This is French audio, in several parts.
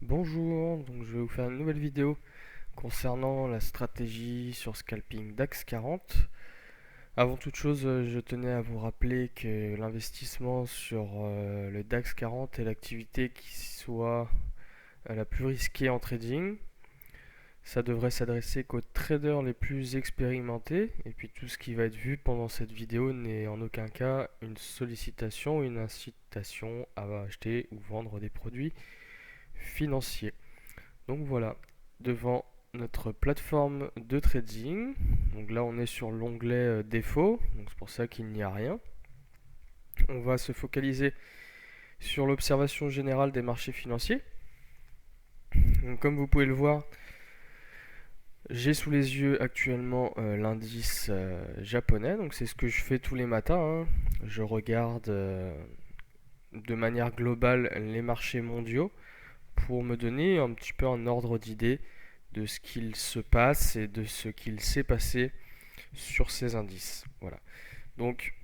Bonjour, donc je vais vous faire une nouvelle vidéo concernant la stratégie sur scalping DAX 40. Avant toute chose, je tenais à vous rappeler que l'investissement sur le DAX 40 est l'activité qui soit la plus risquée en trading. Ça devrait s'adresser qu'aux traders les plus expérimentés, et puis tout ce qui va être vu pendant cette vidéo n'est en aucun cas une sollicitation ou une incitation à acheter ou vendre des produits financiers. Donc voilà, devant notre plateforme de trading. Donc là, on est sur l'onglet défaut, donc c'est pour ça qu'il n'y a rien. On va se focaliser sur l'observation générale des marchés financiers. Donc comme vous pouvez le voir, j'ai sous les yeux actuellement l'indice japonais. Donc c'est ce que je fais tous les matins, hein. Je regarde de manière globale les marchés mondiaux pour me donner un petit peu un ordre d'idée de ce qu'il se passe et de ce qu'il s'est passé sur ces indices. Voilà. Donc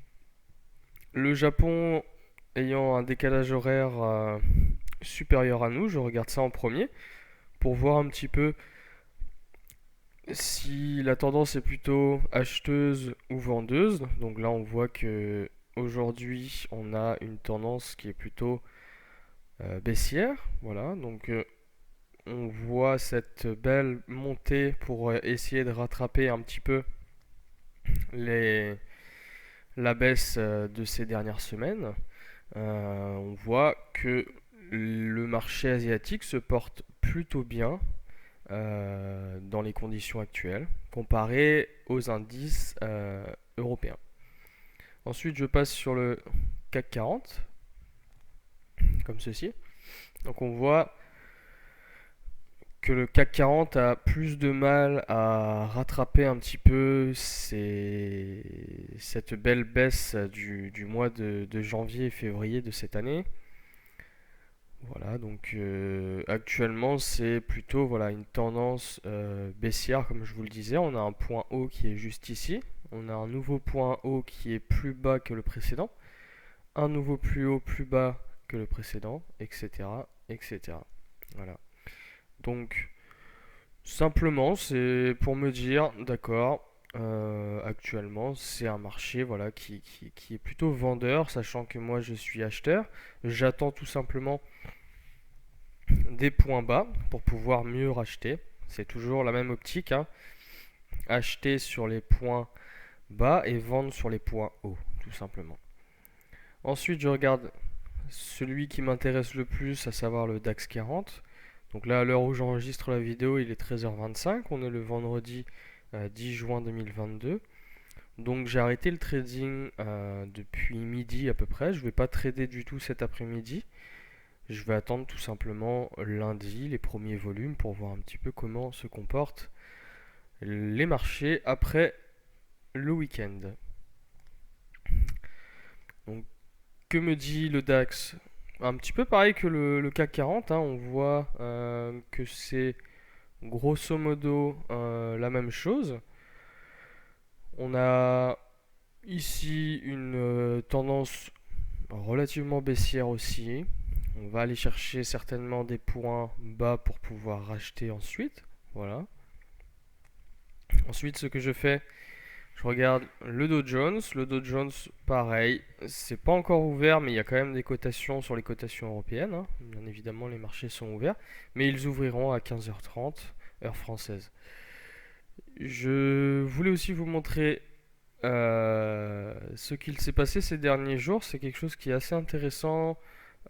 le Japon ayant un décalage horaire supérieur à nous, je regarde ça en premier pour voir un petit peu si la tendance est plutôt acheteuse ou vendeuse. Donc là on voit que aujourd'hui on a une tendance qui est plutôt baissière. Voilà, donc on voit cette belle montée pour essayer de rattraper un petit peu les, la baisse de ces dernières semaines. On voit que le marché asiatique se porte plutôt bien dans les conditions actuelles comparé aux indices européens. Ensuite, je passe sur le CAC 40, comme ceci. Donc on voit que le CAC 40 a plus de mal à rattraper un petit peu cette belle baisse du mois de janvier et février de cette année. Voilà, donc actuellement c'est plutôt voilà, une tendance baissière comme je vous le disais. On a un point haut qui est juste ici. On a un nouveau point haut qui est plus bas que le précédent. Un nouveau plus haut plus bas que le précédent, etc. etc. Voilà. Donc simplement, c'est pour me dire, d'accord, actuellement, c'est un marché voilà, qui est plutôt vendeur, sachant que moi je suis acheteur. J'attends tout simplement des points bas pour pouvoir mieux racheter. C'est toujours la même optique, hein. Acheter sur les points bas et vendre sur les points hauts, tout simplement. Ensuite, je regarde celui qui m'intéresse le plus, à savoir le DAX 40. Donc là, à l'heure où j'enregistre la vidéo, il est 13h25. On est le vendredi 10 juin 2022. Donc j'ai arrêté le trading depuis midi à peu près. Je ne vais pas trader du tout cet après-midi. Je vais attendre tout simplement lundi les premiers volumes pour voir un petit peu comment se comportent les marchés après le week-end. Donc que me dit le DAX? Un petit peu pareil que le CAC 40, hein. On voit que c'est grosso modo la même chose. On a ici une tendance relativement baissière aussi. On va aller chercher certainement des points bas pour pouvoir racheter ensuite. Voilà. Ensuite, ce que je fais, je regarde le Dow Jones. Le Dow Jones, pareil, c'est pas encore ouvert, mais il y a quand même des cotations sur les cotations européennes, hein. Bien évidemment, les marchés sont ouverts, mais ils ouvriront à 15h30, heure française. Je voulais aussi vous montrer ce qu'il s'est passé ces derniers jours. C'est quelque chose qui est assez intéressant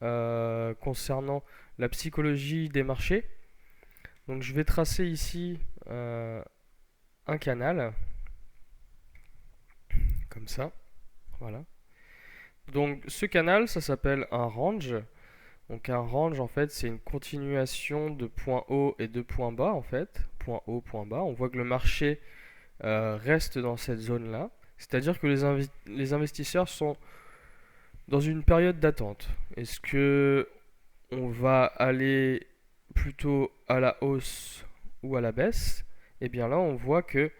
concernant la psychologie des marchés. Donc je vais tracer ici un canal, comme ça. Voilà. Donc ce canal, ça s'appelle un range. Donc un range, en fait, c'est une continuation de points hauts et de points bas, en fait. Point haut, point bas. On voit que le marché reste dans cette zone-là. C'est-à-dire que les investisseurs sont dans une période d'attente. Est-ce que on va aller plutôt à la hausse ou à la baisse? Et bien là, on voit que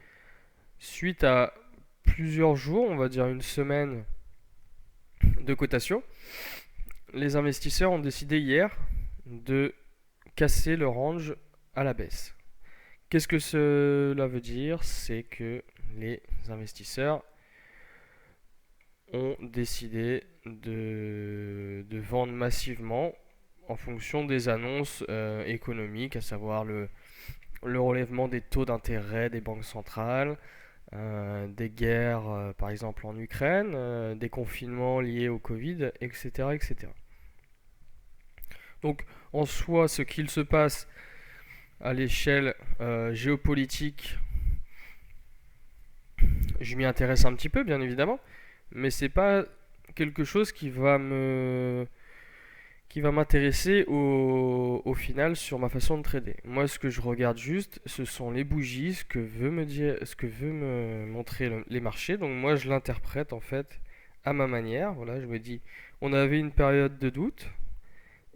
suite à plusieurs jours, on va dire une semaine de cotation, les investisseurs ont décidé hier de casser le range à la baisse. Qu'est-ce que cela veut dire? C'est que les investisseurs ont décidé de vendre massivement en fonction des annonces économiques, à savoir le relèvement des taux d'intérêt des banques centrales, des guerres par exemple en Ukraine, des confinements liés au Covid, etc., etc. Donc en soi, ce qu'il se passe à l'échelle géopolitique, je m'y intéresse un petit peu bien évidemment, mais c'est pas quelque chose qui va m'intéresser au final sur ma façon de trader. Moi, ce que je regarde juste, ce sont les bougies, ce que veut me montrer les marchés. Donc moi, je l'interprète en fait à ma manière. Voilà, je me dis, on avait une période de doute,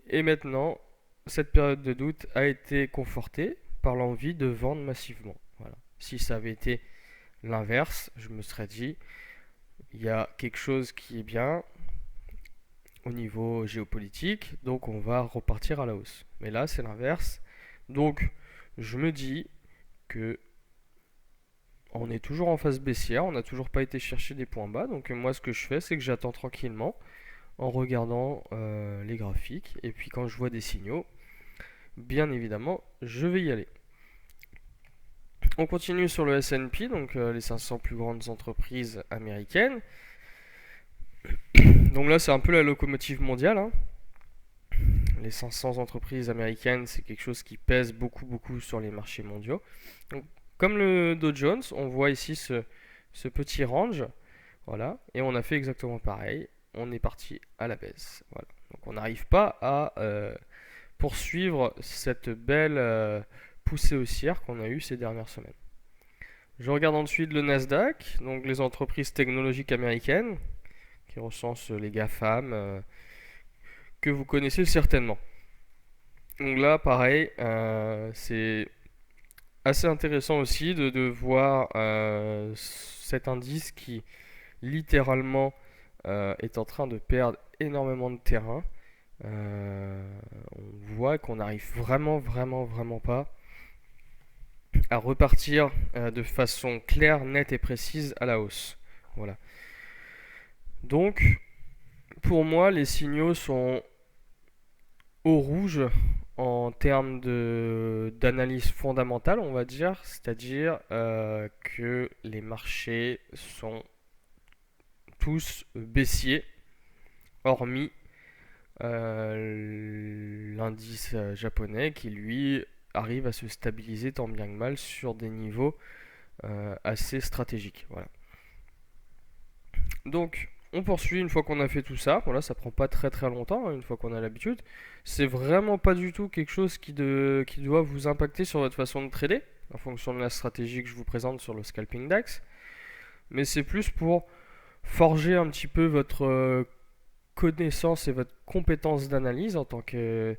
et maintenant, cette période de doute a été confortée par l'envie de vendre massivement. Voilà. Si ça avait été l'inverse, je me serais dit, il y a quelque chose qui est bien au niveau géopolitique, donc on va repartir à la hausse. Mais là, c'est l'inverse. Donc, je me dis que on est toujours en phase baissière, on n'a toujours pas été chercher des points bas. Donc, moi, ce que je fais, c'est que j'attends tranquillement en regardant les graphiques. Et puis, quand je vois des signaux, bien évidemment, je vais y aller. On continue sur le S&P, donc les 500 plus grandes entreprises américaines. Donc là, c'est un peu la locomotive mondiale, hein. Les 500 entreprises américaines, c'est quelque chose qui pèse beaucoup, beaucoup sur les marchés mondiaux. Donc, comme le Dow Jones, on voit ici ce petit range, voilà, et on a fait exactement pareil. On est parti à la baisse, voilà. Donc, on n'arrive pas à poursuivre cette belle poussée haussière qu'on a eue ces dernières semaines. Je regarde ensuite le Nasdaq, donc les entreprises technologiques américaines, qui recensent les GAFAM, que vous connaissez certainement. Donc là, pareil, c'est assez intéressant aussi de voir cet indice qui littéralement est en train de perdre énormément de terrain. On voit qu'on n'arrive vraiment, vraiment, vraiment pas à repartir de façon claire, nette et précise à la hausse. Voilà. Donc, pour moi, les signaux sont au rouge en termes d'analyse fondamentale, on va dire, c'est-à-dire que les marchés sont tous baissiers, hormis l'indice japonais qui lui arrive à se stabiliser tant bien que mal sur des niveaux assez stratégiques. Voilà. Donc, on poursuit une fois qu'on a fait tout ça. Voilà, ça prend pas très très longtemps, hein, une fois qu'on a l'habitude. C'est vraiment pas du tout quelque chose qui doit vous impacter sur votre façon de trader, en fonction de la stratégie que je vous présente sur le scalping DAX. Mais c'est plus pour forger un petit peu votre connaissance et votre compétence d'analyse en tant que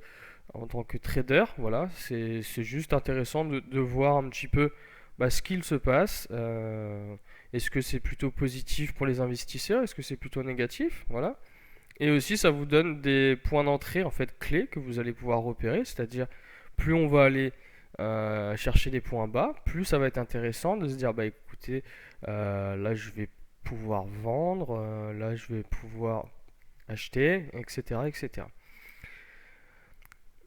trader. Voilà, c'est juste intéressant de voir un petit peu ce qu'il se passe. Est-ce que c'est plutôt positif pour les investisseurs? Est-ce que c'est plutôt négatif? Voilà. Et aussi, ça vous donne des points d'entrée en fait clés que vous allez pouvoir repérer. C'est-à-dire, plus on va aller chercher des points bas, plus ça va être intéressant de se dire bah écoutez, là je vais pouvoir vendre, là je vais pouvoir acheter, etc., etc.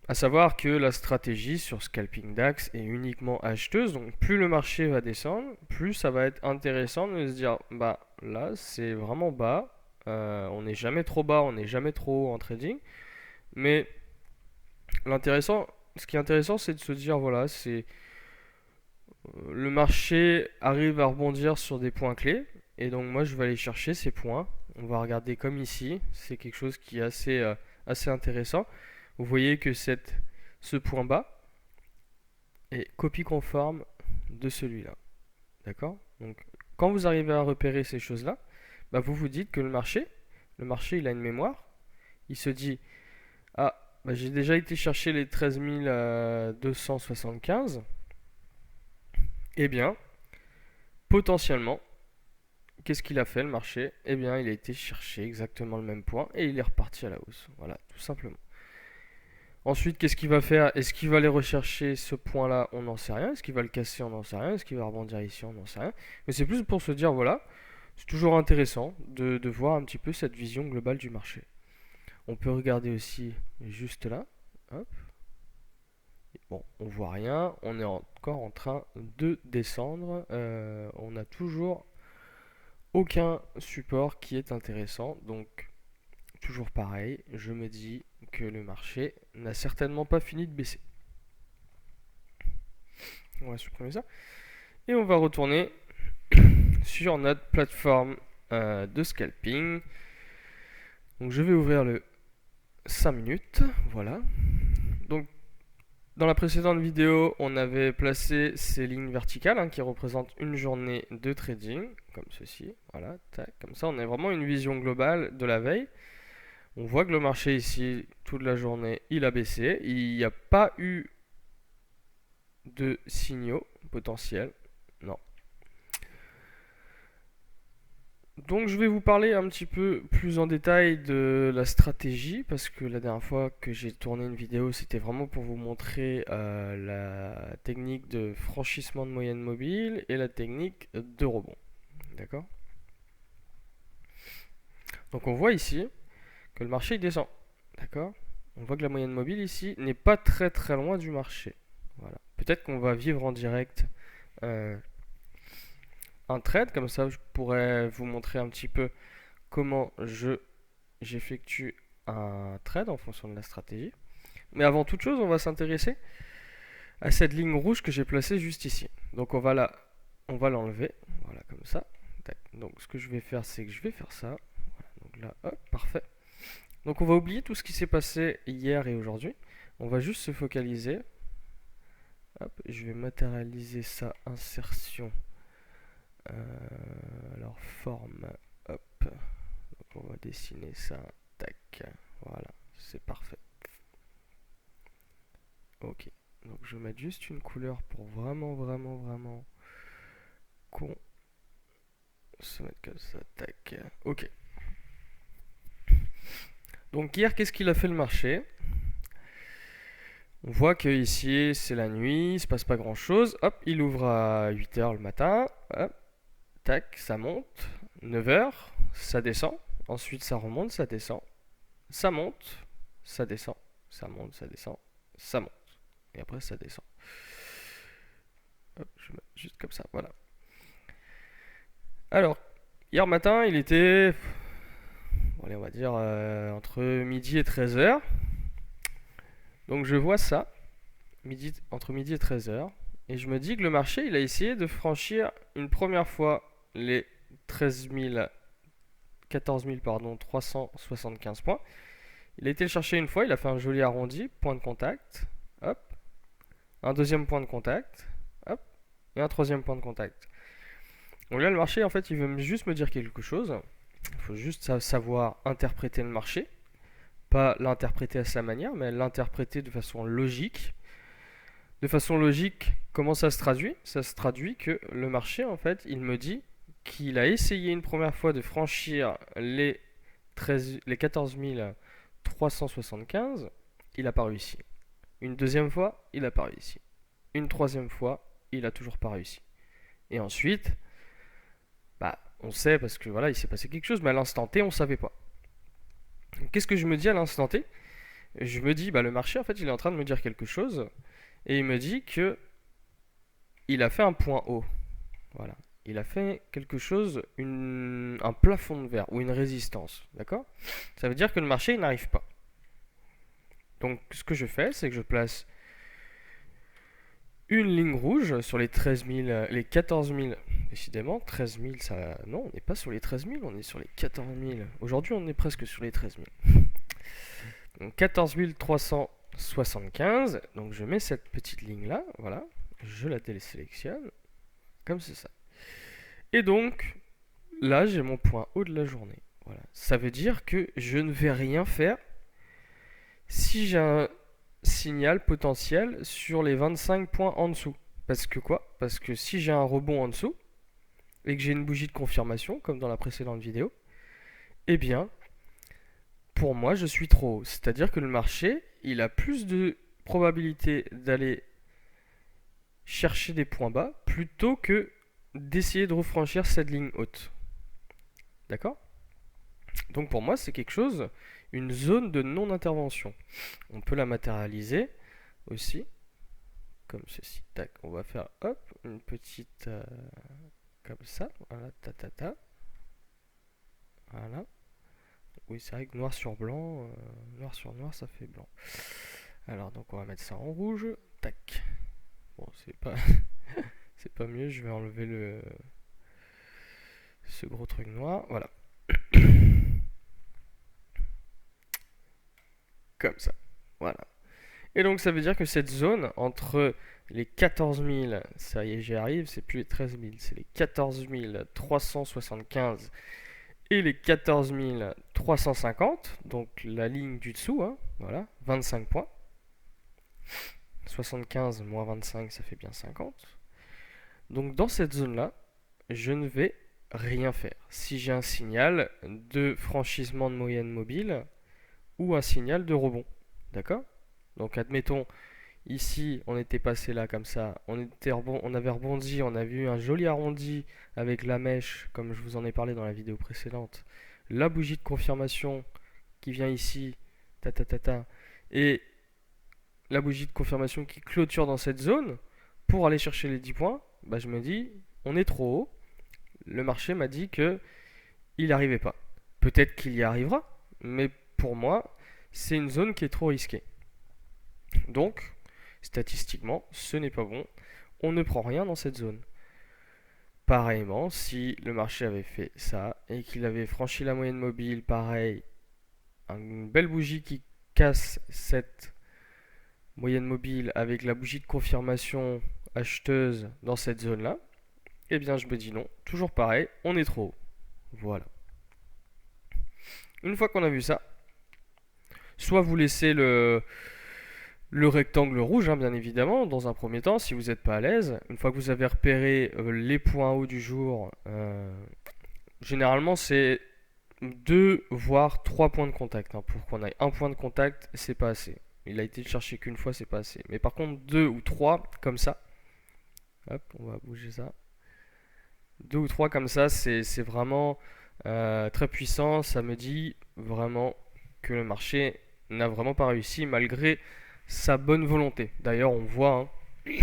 À savoir que la stratégie sur Scalping DAX est uniquement acheteuse, donc plus le marché va descendre, plus ça va être intéressant de se dire bah là c'est vraiment bas, on n'est jamais trop bas, on n'est jamais trop haut en trading, mais ce qui est intéressant c'est de se dire voilà, c'est le marché arrive à rebondir sur des points clés, et donc moi je vais aller chercher ces points, on va regarder comme ici, c'est quelque chose qui est assez intéressant. Vous voyez que ce point bas est copie conforme de celui-là. D'accord? Donc, quand vous arrivez à repérer ces choses-là, vous vous dites que le marché, il a une mémoire. Il se dit, ah, j'ai déjà été chercher les 13 275. Eh bien, potentiellement, qu'est-ce qu'il a fait le marché? Eh bien, il a été chercher exactement le même point et il est reparti à la hausse. Voilà, tout simplement. Ensuite, qu'est-ce qu'il va faire? Est-ce qu'il va aller rechercher ce point-là? On n'en sait rien. Est-ce qu'il va le casser? On n'en sait rien. Est-ce qu'il va rebondir ici? On n'en sait rien. Mais c'est plus pour se dire, voilà, c'est toujours intéressant de voir un petit peu cette vision globale du marché. On peut regarder aussi juste là. Hop. Bon, on voit rien. On est encore en train de descendre. On n'a toujours aucun support qui est intéressant. Donc, toujours pareil, je me dis que le marché n'a certainement pas fini de baisser. On va supprimer ça. Et on va retourner sur notre plateforme de scalping. Donc je vais ouvrir le 5 minutes. Voilà. Donc dans la précédente vidéo, on avait placé ces lignes verticales qui représentent une journée de trading, comme ceci. Voilà, tac, comme ça on a vraiment une vision globale de la veille. On voit que le marché ici, toute la journée, il a baissé. Il n'y a pas eu de signaux potentiels. Non. Donc je vais vous parler un petit peu plus en détail de la stratégie, parce que la dernière fois que j'ai tourné une vidéo, c'était vraiment pour vous montrer la technique de franchissement de moyenne mobile et la technique de rebond. D'accord? Donc on voit ici que le marché il descend. D'accord? On voit que la moyenne mobile ici n'est pas très très loin du marché. Voilà. Peut-être qu'on va vivre en direct un trade, comme ça je pourrais vous montrer un petit peu comment j'effectue un trade en fonction de la stratégie. Mais avant toute chose, on va s'intéresser à cette ligne rouge que j'ai placée juste ici. Donc on va l'enlever, voilà comme ça. Donc ce que je vais faire, c'est que je vais faire ça. Voilà, donc là, hop, parfait. Donc on va oublier tout ce qui s'est passé hier et aujourd'hui. On va juste se focaliser. Hop, je vais matérialiser ça, insertion. Alors forme, hop. Donc on va dessiner ça, tac. Voilà, c'est parfait. Ok, donc je vais mettre juste une couleur pour vraiment qu'on se mette comme ça, tac. Ok. Donc hier, qu'est-ce qu'il a fait le marché? On voit que ici c'est la nuit, il se passe pas grand chose. Hop, il ouvre à 8h le matin. Hop, tac, ça monte. 9h, ça descend. Ensuite ça remonte, ça descend. Ça monte, ça descend. Ça monte, ça descend. Ça monte. Et après ça descend. Hop, je mets juste comme ça, voilà. Alors, hier matin, il était, bon, allez, on va dire, entre midi et 13h. Donc je vois ça, entre midi et 13h. Et je me dis que le marché, il a essayé de franchir une première fois les 14 375 points. Il a été le chercher une fois, il a fait un joli arrondi, point de contact, hop, un deuxième point de contact, hop, et un troisième point de contact. Donc là, le marché, en fait, il veut juste me dire quelque chose. Il faut juste savoir interpréter le marché. Pas l'interpréter à sa manière, mais l'interpréter de façon logique. De façon logique, comment ça se traduit? Ça se traduit que le marché, en fait, il me dit qu'il a essayé une première fois de franchir les 14 375. Il n'a pas réussi. Une deuxième fois, il n'a pas réussi. Une troisième fois, il n'a toujours pas réussi. Et ensuite, on sait parce que voilà, il s'est passé quelque chose, mais à l'instant T, on ne savait pas. Qu'est-ce que je me dis à l'instant T? Je me dis, le marché, en fait, il est en train de me dire quelque chose, et il me dit que il a fait un point haut. Voilà. Il a fait quelque chose, un plafond de verre ou une résistance. D'accord? Ça veut dire que le marché, il n'arrive pas. Donc, ce que je fais, c'est que je place une ligne rouge sur les 13 000, les 14 000. Décidément, 13 000, ça. Non, on n'est pas sur les 13 000, on est sur les 14 000. Aujourd'hui, on est presque sur les 13 000. Donc 14 375. Donc je mets cette petite ligne là, voilà. Je la désélectionne. Comme c'est ça. Et donc, là, j'ai mon point haut de la journée. Voilà. Ça veut dire que je ne vais rien faire si j'ai un signal potentiel sur les 25 points en dessous. Parce que quoi? Parce que si j'ai un rebond en dessous, et que j'ai une bougie de confirmation, comme dans la précédente vidéo, eh bien, pour moi, je suis trop haut. C'est-à-dire que le marché, il a plus de probabilité d'aller chercher des points bas plutôt que d'essayer de refranchir cette ligne haute. D'accord? Donc pour moi, c'est quelque chose, une zone de non-intervention. On peut la matérialiser aussi, comme ceci. Tac, on va faire, hop, une petite, comme ça. Voilà, ta ta ta. Voilà. Oui, c'est vrai que noir sur blanc, noir sur noir, ça fait blanc. Alors, donc on va mettre ça en rouge. Tac. Bon, c'est pas, c'est pas mieux. Je vais enlever ce gros truc noir. Voilà. Comme ça. Voilà. Et donc ça veut dire que cette zone entre les 14 000, ça y est, j'y arrive, c'est plus les 13 000, c'est les 14 375 et les 14 350, donc la ligne du dessous, hein, voilà, 25 points. 75 moins 25, ça fait bien 50. Donc dans cette zone-là, je ne vais rien faire. Si j'ai un signal de franchissement de moyenne mobile ou un signal de rebond, d'accord? Donc admettons, ici on était passé là comme ça, on avait rebondi, on a vu un joli arrondi avec la mèche, comme je vous en ai parlé dans la vidéo précédente, la bougie de confirmation qui vient ici, ta ta ta ta, et la bougie de confirmation qui clôture dans cette zone, pour aller chercher les 10 points, bah je me dis, on est trop haut, le marché m'a dit que il n'y arrivait pas. Peut-être qu'il y arrivera, mais pour moi, c'est une zone qui est trop risquée. Donc, statistiquement, ce n'est pas bon. On ne prend rien dans cette zone. Pareillement, si le marché avait fait ça et qu'il avait franchi la moyenne mobile, pareil, une belle bougie qui casse cette moyenne mobile avec la bougie de confirmation acheteuse dans cette zone-là, eh bien je me dis non, toujours pareil, on est trop haut. Voilà. Une fois qu'on a vu ça, soit vous laissez le rectangle rouge, hein, bien évidemment, dans un premier temps, si vous n'êtes pas à l'aise. Une fois que vous avez repéré les points hauts du jour, généralement c'est 2 voire 3 points de contact. Hein. Pour qu'on ait un point de contact, c'est pas assez. Il a été cherché qu'une fois, c'est pas assez. Mais par contre, 2 ou 3 comme ça, hop, on va bouger ça. 2 ou 3 comme ça, c'est vraiment très puissant. Ça me dit vraiment que le marché n'a vraiment pas réussi malgré sa bonne volonté. D'ailleurs, on voit, hein,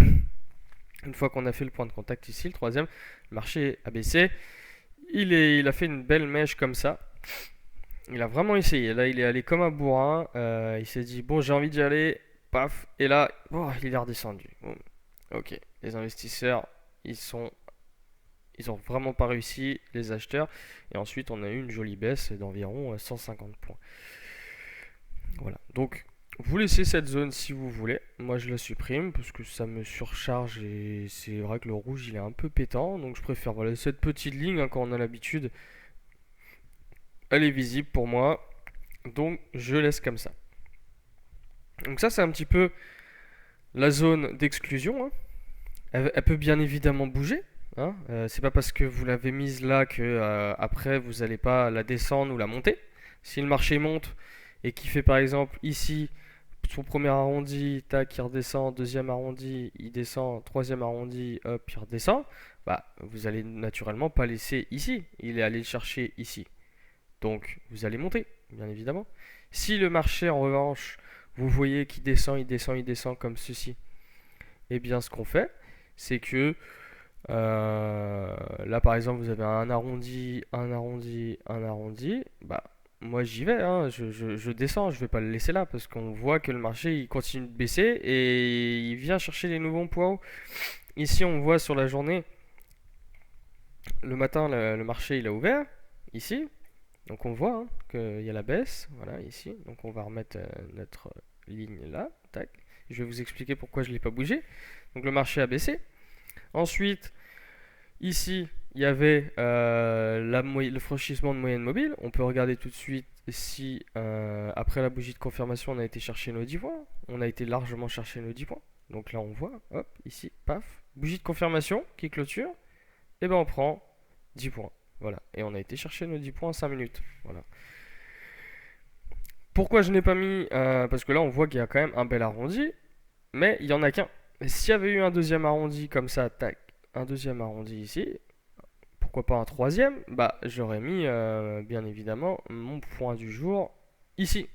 une fois qu'on a fait le point de contact ici, le troisième, le marché a baissé. Il a fait une belle mèche comme ça. Il a vraiment essayé. Là, il est allé comme un bourrin. Il s'est dit, bon, j'ai envie d'y aller. Paf. Et là, oh, il est redescendu. Bon. Ok. Les investisseurs, ils ont vraiment pas réussi, les acheteurs. Et ensuite, on a eu une jolie baisse d'environ 150 points. Voilà. Donc, vous laissez cette zone si vous voulez. Moi, je la supprime parce que ça me surcharge et c'est vrai que le rouge, il est un peu pétant. Donc, je préfère voilà, cette petite ligne, hein, quand on a l'habitude. Elle est visible pour moi. Donc, je laisse comme ça. Donc, ça, c'est un petit peu la zone d'exclusion. Hein. Elle peut bien évidemment bouger. Hein. C'est pas parce que vous l'avez mise là que après, vous n'allez pas la descendre ou la monter. Si le marché monte et qui fait par exemple ici son premier arrondi, tac, il redescend, deuxième arrondi, il descend, troisième arrondi, hop, il redescend, bah vous allez naturellement pas laisser ici, il est allé le chercher ici. Donc vous allez monter, bien évidemment. Si le marché en revanche, vous voyez qu'il descend, il descend, il descend comme ceci, eh bien ce qu'on fait, c'est que là par exemple vous avez un arrondi, un arrondi, un arrondi, bah moi j'y vais, hein, je descends, je vais pas le laisser là parce qu'on voit que le marché il continue de baisser et il vient chercher les nouveaux points hauts. Ici on voit sur la journée, le matin le marché il a ouvert, ici, donc on voit, hein, qu'il y a la baisse, voilà ici, donc on va remettre notre ligne là, tac. Je vais vous expliquer pourquoi je ne l'ai pas bougé. Donc le marché a baissé. Ensuite, ici, il y avait le franchissement de moyenne mobile. On peut regarder tout de suite si, après la bougie de confirmation, on a été chercher nos 10 points. On a été largement chercher nos 10 points. Donc là, on voit, hop, ici, paf, bougie de confirmation qui clôture. Et ben on prend 10 points. Voilà. Et on a été chercher nos 10 points en 5 minutes. Voilà. Pourquoi je n'ai pas mis parce que là, on voit qu'il y a quand même un bel arrondi, mais il y en a qu'un. S'il y avait eu un deuxième arrondi comme ça, tac, un deuxième arrondi ici, pourquoi pas un troisième, bah j'aurais mis bien évidemment mon point du jour ici.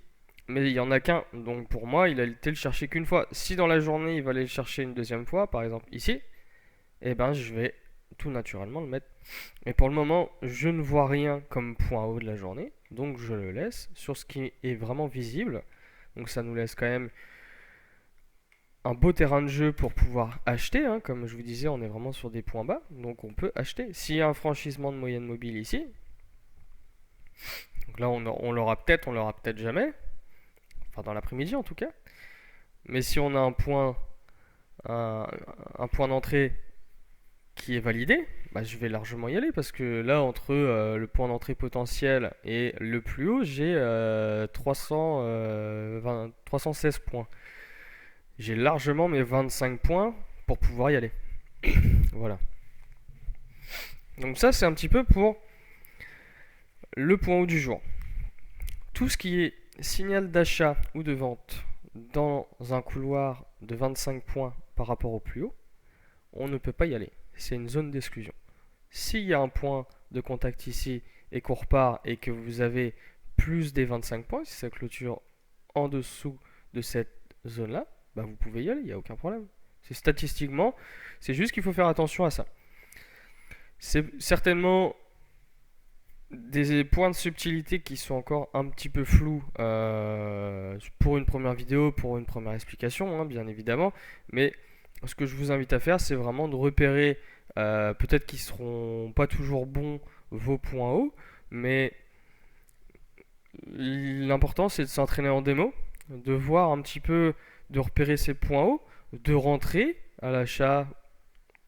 Mais il y en a qu'un, donc pour moi, il a été le chercher qu'une fois. Si dans la journée, il va aller le chercher une deuxième fois, par exemple ici, eh ben je vais tout naturellement le mettre. Mais pour le moment, je ne vois rien comme point haut de la journée, donc je le laisse sur ce qui est vraiment visible. Donc ça nous laisse quand même un beau terrain de jeu pour pouvoir acheter, hein. Comme je vous disais, on est vraiment sur des points bas, donc on peut acheter. S'il y a un franchissement de moyenne mobile ici, donc là on l'aura peut-être jamais, enfin dans l'après-midi en tout cas. Mais si on a un, un point d'entrée qui est validé, bah, je vais largement y aller parce que là, entre le point d'entrée potentiel et le plus haut, j'ai 316 points. J'ai largement mes 25 points pour pouvoir y aller. Voilà. Donc ça, c'est un petit peu pour le point haut du jour. Tout ce qui est signal d'achat ou de vente dans un couloir de 25 points par rapport au plus haut, on ne peut pas y aller. C'est une zone d'exclusion. S'il y a un point de contact ici et qu'on repart et que vous avez plus des 25 points, si ça clôture en dessous de cette zone-là, bah vous pouvez y aller, il n'y a aucun problème. C'est statistiquement, c'est juste qu'il faut faire attention à ça. C'est certainement des points de subtilité qui sont encore un petit peu flous pour une première vidéo, pour une première explication, hein, bien évidemment. Mais ce que je vous invite à faire, c'est vraiment de repérer, peut-être qu'ils seront pas toujours bons vos points hauts, mais l'important c'est de s'entraîner en démo, de voir un petit peu, de repérer ces points hauts, de rentrer à l'achat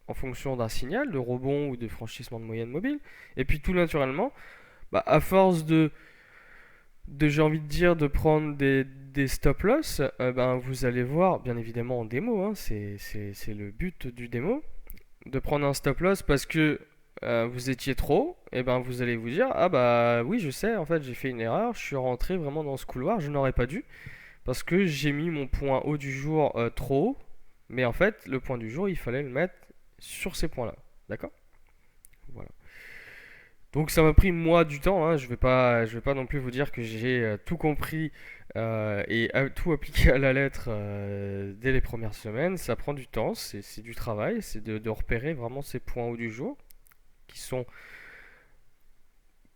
en fonction d'un signal de rebond ou de franchissement de moyenne mobile, et puis tout naturellement, bah, à force j'ai envie de dire, de prendre des stop loss, ben, vous allez voir, bien évidemment en démo, hein, c'est le but du démo, de prendre un stop loss parce que vous étiez trop haut, et ben vous allez vous dire, ah bah oui, je sais, en fait j'ai fait une erreur, je suis rentré vraiment dans ce couloir, je n'aurais pas dû, parce que j'ai mis mon point haut du jour trop haut, mais en fait le point du jour il fallait le mettre sur ces points là, d'accord? Voilà. Donc ça m'a pris moi du temps, hein. Je vais pas non plus vous dire que j'ai tout compris et tout appliqué à la lettre dès les premières semaines. Ça prend du temps, c'est du travail, c'est de repérer vraiment ces points hauts du jour qui sont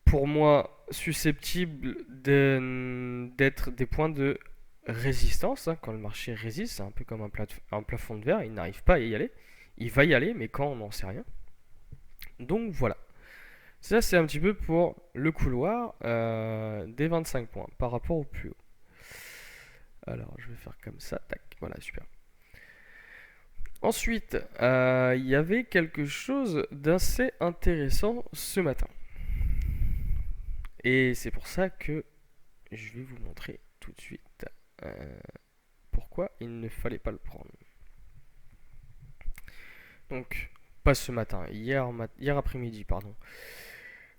pour moi susceptibles d'être des points de résistance, hein. Quand le marché résiste, c'est un peu comme un plafond de verre, il n'arrive pas à y aller. Il va y aller, mais quand on n'en sait rien. Donc voilà. Ça, c'est un petit peu pour le couloir des 25 points par rapport au plus haut. Alors, je vais faire comme ça. Tac, voilà, super. Ensuite, il y avait quelque chose d'assez intéressant ce matin. Et c'est pour ça que je vais vous montrer tout de suite pourquoi il ne fallait pas le prendre. Donc, pas ce matin, hier après-midi, pardon.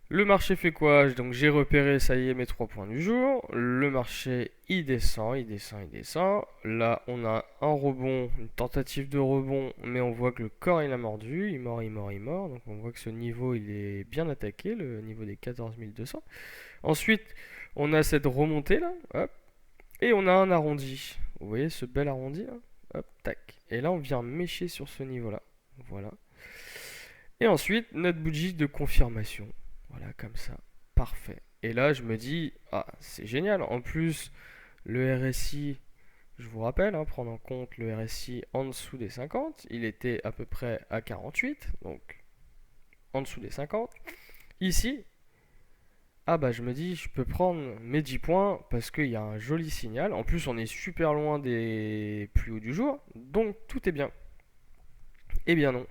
Le marché fait quoi? Donc j'ai repéré, ça y est, mes 3 points du jour. Le marché, il descend, il descend, il descend. Là, on a un rebond, une tentative de rebond, mais on voit que le corps, il a mordu. Il mord, il mord, il mord. Donc on voit que ce niveau, il est bien attaqué, le niveau des 14 200. Ensuite, on a cette remontée là, hop, et on a un arrondi. Vous voyez ce bel arrondi là? Hop, tac. Et là, on vient mécher sur ce niveau-là. Voilà. Et ensuite, notre bougie de confirmation. Voilà, comme ça. Parfait. Et là, je me dis, ah, c'est génial. En plus, le RSI, je vous rappelle, hein, prendre en compte le RSI en dessous des 50. Il était à peu près à 48, donc en dessous des 50. Ici, ah bah je me dis, je peux prendre mes 10 points parce qu'il y a un joli signal. En plus, on est super loin des plus hauts du jour, donc tout est bien. Eh bien non,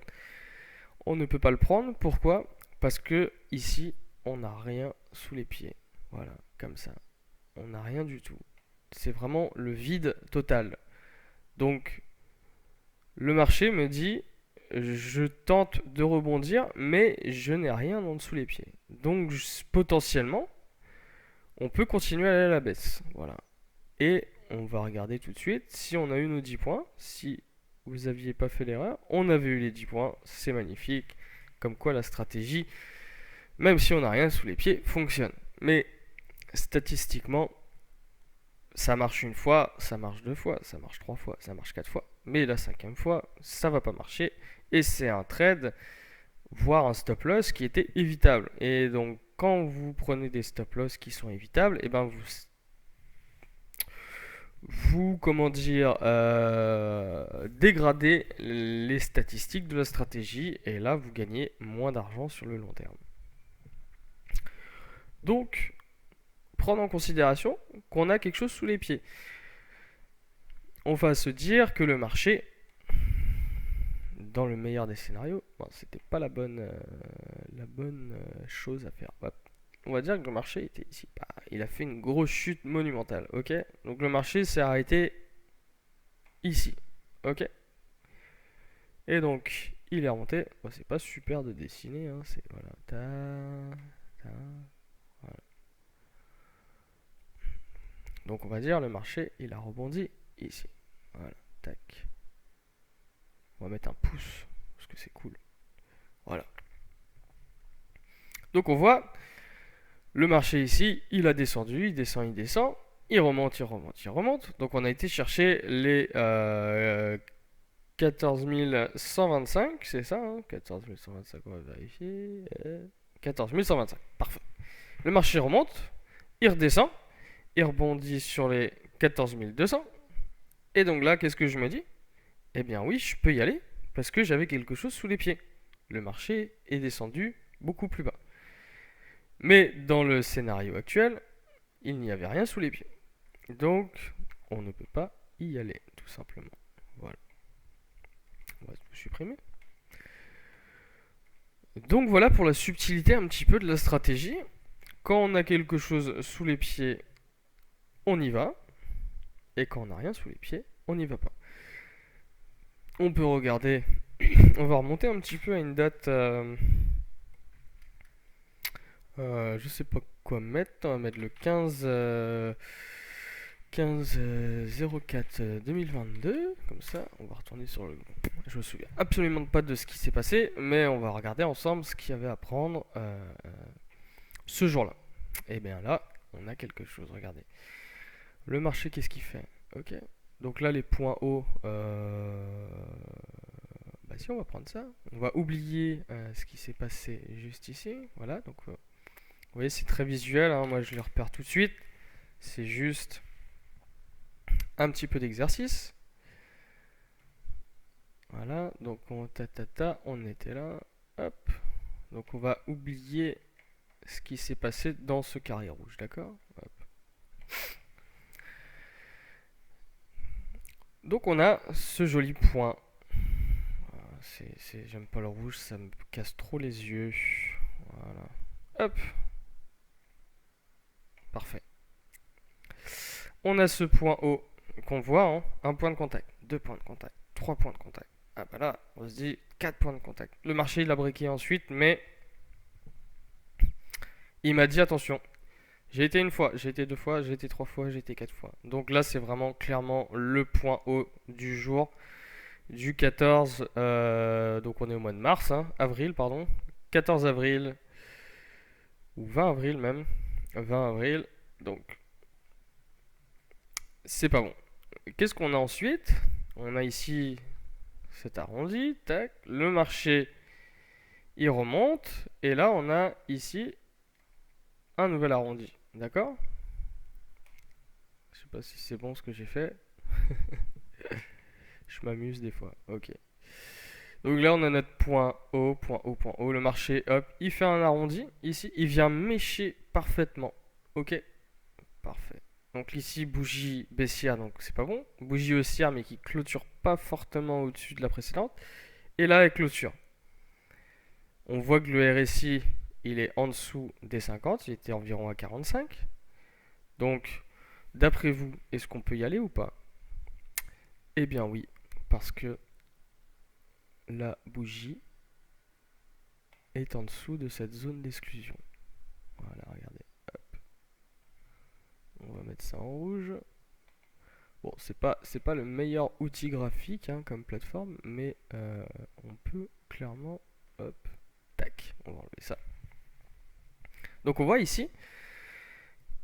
on ne peut pas le prendre. Pourquoi? Parce que ici, on n'a rien sous les pieds. Voilà, comme ça. On n'a rien du tout. C'est vraiment le vide total. Donc, le marché me dit, je tente de rebondir, mais je n'ai rien en dessous les pieds. Donc, potentiellement, on peut continuer à aller à la baisse. Voilà. Et on va regarder tout de suite si on a eu nos 10 points. Si vous n'aviez pas fait l'erreur, on avait eu les 10 points. C'est magnifique. Comme quoi la stratégie, même si on n'a rien sous les pieds, fonctionne. Mais statistiquement, ça marche une fois, ça marche deux fois, ça marche trois fois, ça marche quatre fois. Mais la cinquième fois, ça va pas marcher. Et c'est un trade, voire un stop loss qui était évitable. Et donc, quand vous prenez des stop loss qui sont évitables, et ben comment dire, dégradez les statistiques de la stratégie. Et là, vous gagnez moins d'argent sur le long terme. Donc, prendre en considération qu'on a quelque chose sous les pieds. On va se dire que le marché, dans le meilleur des scénarios, bon, c'était pas la bonne chose à faire. Hop. On va dire que le marché était ici. Bah, il a fait une grosse chute monumentale. Ok. Donc le marché s'est arrêté ici. Ok. Et donc il est remonté. Bon, c'est pas super de dessiner. Hein. C'est voilà. Voilà. Donc on va dire le marché il a rebondi ici. Voilà. Tac. On va mettre un pouce parce que c'est cool. Voilà. Donc on voit le marché ici, il a descendu, il descend, il descend, il remonte, il remonte, il remonte. Donc on a été chercher les 14 125, c'est ça, hein, 14 125, on va vérifier. 14 125, parfait. Le marché remonte, il redescend, il rebondit sur les 14 200. Et donc là, qu'est-ce que je me dis? Eh bien oui, je peux y aller parce que j'avais quelque chose sous les pieds. Le marché est descendu beaucoup plus bas. Mais dans le scénario actuel, il n'y avait rien sous les pieds. Donc, on ne peut pas y aller, tout simplement. Voilà. On va tout supprimer. Donc voilà pour la subtilité un petit peu de la stratégie. Quand on a quelque chose sous les pieds, on y va. Et quand on n'a rien sous les pieds, on n'y va pas. On peut regarder. On va remonter un petit peu à une date. Je sais pas quoi mettre. On va mettre le 15 04 2022, comme ça on va retourner sur le... Je me souviens absolument pas de ce qui s'est passé, mais on va regarder ensemble ce qu'il y avait à prendre ce jour-là. Et bien là, on a quelque chose, regardez. Le marché, qu'est-ce qu'il fait? Ok. Donc là, les points hauts, bah si on va prendre ça, on va oublier ce qui s'est passé juste ici. Voilà, donc vous voyez, c'est très visuel, hein. Moi je les repère tout de suite. C'est juste un petit peu d'exercice. Voilà, donc on on était là. Hop. Donc on va oublier ce qui s'est passé dans ce carré rouge, d'accord? Donc on a ce joli point. J'aime pas le rouge, ça me casse trop les yeux. Voilà. Hop. Parfait. On a ce point haut qu'on voit, hein, un point de contact, deux points de contact, trois points de contact. Ah bah là, on se dit 4 points de contact. Le marché il a briqué ensuite, mais il m'a dit attention. J'ai été une fois, j'ai été deux fois, j'ai été trois fois, j'ai été quatre fois. Donc là, c'est vraiment clairement le point haut du jour du 14. Donc on est au mois de mars, hein, avril, pardon. 14 avril, ou 20 avril même. 20 avril, donc c'est pas bon. Qu'est-ce qu'on a ensuite? On a ici cet arrondi, tac. Le marché, il remonte. Et là, on a ici un nouvel arrondi. D'accord? Je sais pas si c'est bon ce que j'ai fait. Je m'amuse des fois. Ok. Donc là, on a notre point haut, point haut, point haut. Le marché, hop, il fait un arrondi. Ici, il vient mécher parfaitement. Ok. Parfait. Donc ici, bougie baissière, donc c'est pas bon. Bougie haussière, mais qui clôture pas fortement au-dessus de la précédente. Et là, elle clôture. On voit que le RSI, il est en dessous des 50. Il était environ à 45. Donc, d'après vous, est-ce qu'on peut y aller ou pas? Eh bien oui, parce que la bougie est en dessous de cette zone d'exclusion. Voilà, regardez. Hop. On va mettre ça en rouge. Bon, c'est pas le meilleur outil graphique hein, comme plateforme, mais on peut clairement, hop, tac, on va enlever ça. Donc on voit ici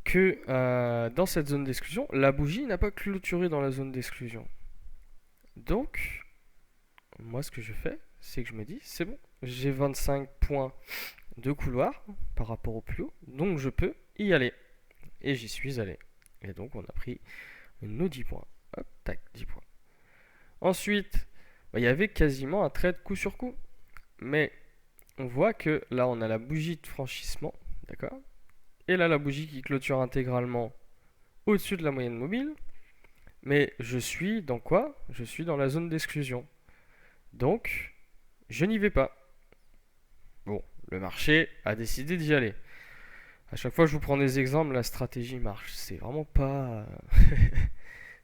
que dans cette zone d'exclusion, la bougie n'a pas clôturé dans la zone d'exclusion. Donc, moi ce que je fais, c'est que je me dis, c'est bon, j'ai 25 points de couloir par rapport au plus haut, donc je peux y aller. Et j'y suis allé. Et donc on a pris nos 10 points. Hop, tac, 10 points. Ensuite, il y avait quasiment un trade coup sur coup. Mais on voit que là, on a la bougie de franchissement, d'accord? Et là, la bougie qui clôture intégralement au-dessus de la moyenne mobile. Mais je suis dans quoi? Je suis dans la zone d'exclusion. Donc, je n'y vais pas. Bon, le marché a décidé d'y aller. À chaque fois que je vous prends des exemples, la stratégie marche. C'est vraiment pas...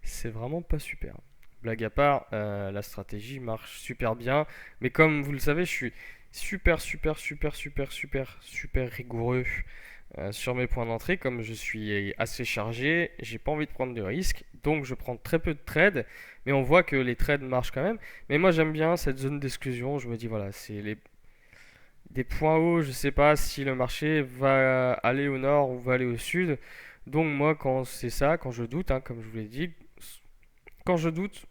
c'est vraiment pas super. Blague à part, la stratégie marche super bien. Mais comme vous le savez, je suis super rigoureux sur mes points d'entrée. Comme je suis assez chargé, j'ai pas envie de prendre de risques. Donc je prends très peu de trades. Mais on voit que les trades marchent quand même. Mais moi j'aime bien cette zone d'exclusion. Je me dis voilà, c'est des points hauts. Je sais pas si le marché va aller au nord ou va aller au sud. Donc moi quand c'est ça, quand je doute, hein, comme je vous l'ai dit, quand je doute,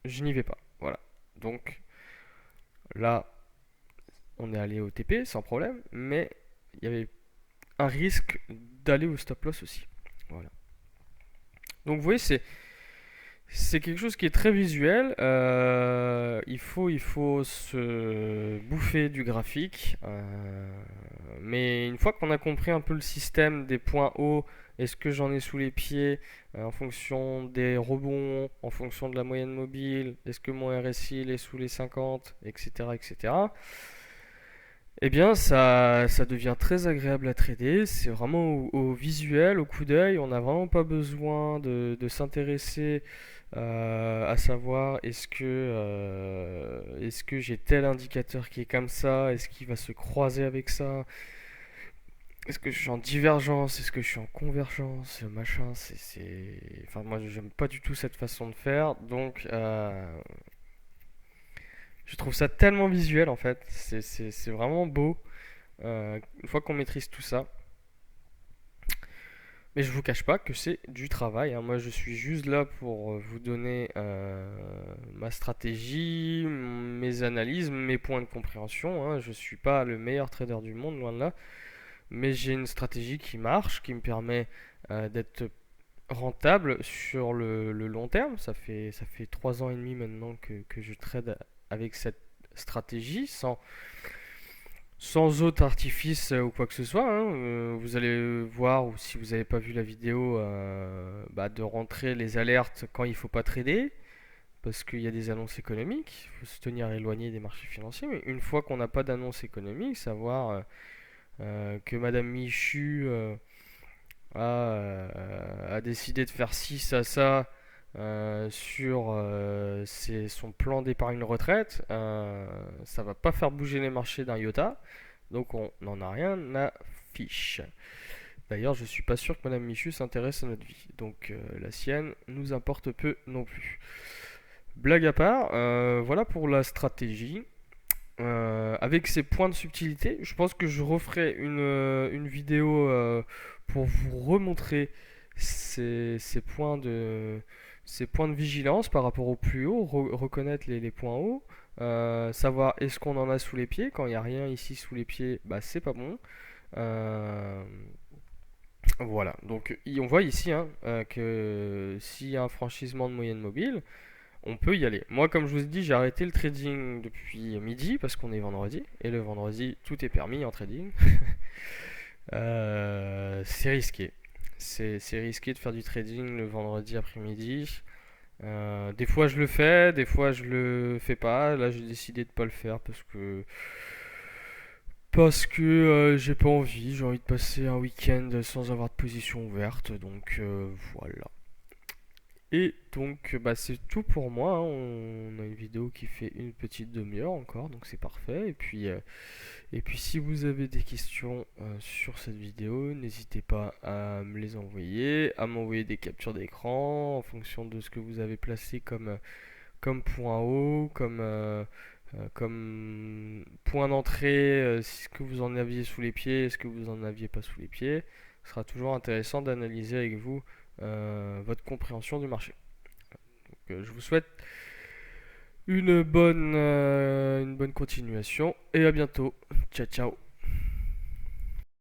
je n'y vais pas. Voilà. Donc là, on est allé au TP sans problème, mais il y avait un risque d'aller au stop loss aussi. Voilà. Donc vous voyez, c'est quelque chose qui est très visuel. Il faut se bouffer du graphique. Mais une fois qu'on a compris un peu le système des points hauts, est-ce que j'en ai sous les pieds en fonction des rebonds, en fonction de la moyenne mobile, est-ce que mon RSI il est sous les 50, etc. etc. Eh bien, ça devient très agréable à trader. C'est vraiment au visuel, au coup d'œil. On n'a vraiment pas besoin de s'intéresser à savoir est-ce que j'ai tel indicateur qui est comme ça, est-ce qu'il va se croiser avec ça, est-ce que je suis en divergence, est-ce que je suis en convergence, machin. Enfin, moi, j'aime pas du tout cette façon de faire. Donc, je trouve ça tellement visuel en fait. C'est vraiment beau. Une fois qu'on maîtrise tout ça. Mais je vous cache pas que c'est du travail, hein. Moi, je suis juste là pour vous donner ma stratégie, mes analyses, mes points de compréhension, hein. Je suis pas le meilleur trader du monde, loin de là. Mais j'ai une stratégie qui marche, qui me permet d'être rentable sur le long terme. Ça fait 3 ans et demi maintenant que je trade avec cette stratégie sans autre artifice ou quoi que ce soit, hein. Vous allez voir, ou si vous n'avez pas vu la vidéo, de rentrer les alertes quand il ne faut pas trader, parce qu'il y a des annonces économiques, il faut se tenir éloigné des marchés financiers. Mais une fois qu'on n'a pas d'annonce économique, savoir que Madame Michu a décidé de faire ci, ça sur son plan d'épargne retraite, ça va pas faire bouger les marchés d'un iota, donc on n'en a rien à fiche. D'ailleurs, je suis pas sûr que Madame Michu s'intéresse à notre vie, donc la sienne nous importe peu non plus. Blague à part, voilà pour la stratégie. Avec ces points de subtilité, je pense que je referai une vidéo pour vous remontrer ces ces points de vigilance par rapport au plus haut, reconnaître les points hauts, savoir est-ce qu'on en a sous les pieds. Quand il n'y a rien ici sous les pieds, bah c'est pas bon. Euh, voilà, donc on voit ici hein, que s'il y a un franchissement de moyenne mobile, on peut y aller. Moi, comme je vous ai dit, j'ai arrêté le trading depuis midi parce qu'on est vendredi. Et le vendredi, tout est permis en trading. C'est risqué. C'est risqué de faire du trading le vendredi après-midi. Des fois je le fais, des fois je le fais pas. Là j'ai décidé de pas le faire parce que j'ai pas envie. J'ai envie de passer un week-end sans avoir de position ouverte. Donc voilà. Et donc c'est tout pour moi, hein. On a une vidéo vidéo qui fait une petite demi-heure encore, donc c'est parfait. Et puis si vous avez des questions sur cette vidéo, n'hésitez pas à me les envoyer, à m'envoyer des captures d'écran en fonction de ce que vous avez placé comme point haut, comme point d'entrée, ce que vous en aviez sous les pieds, est-ce que vous en aviez pas sous les pieds. Ce sera toujours intéressant d'analyser avec vous votre compréhension du marché. Donc, je vous souhaite une bonne continuation et à bientôt. Ciao ciao.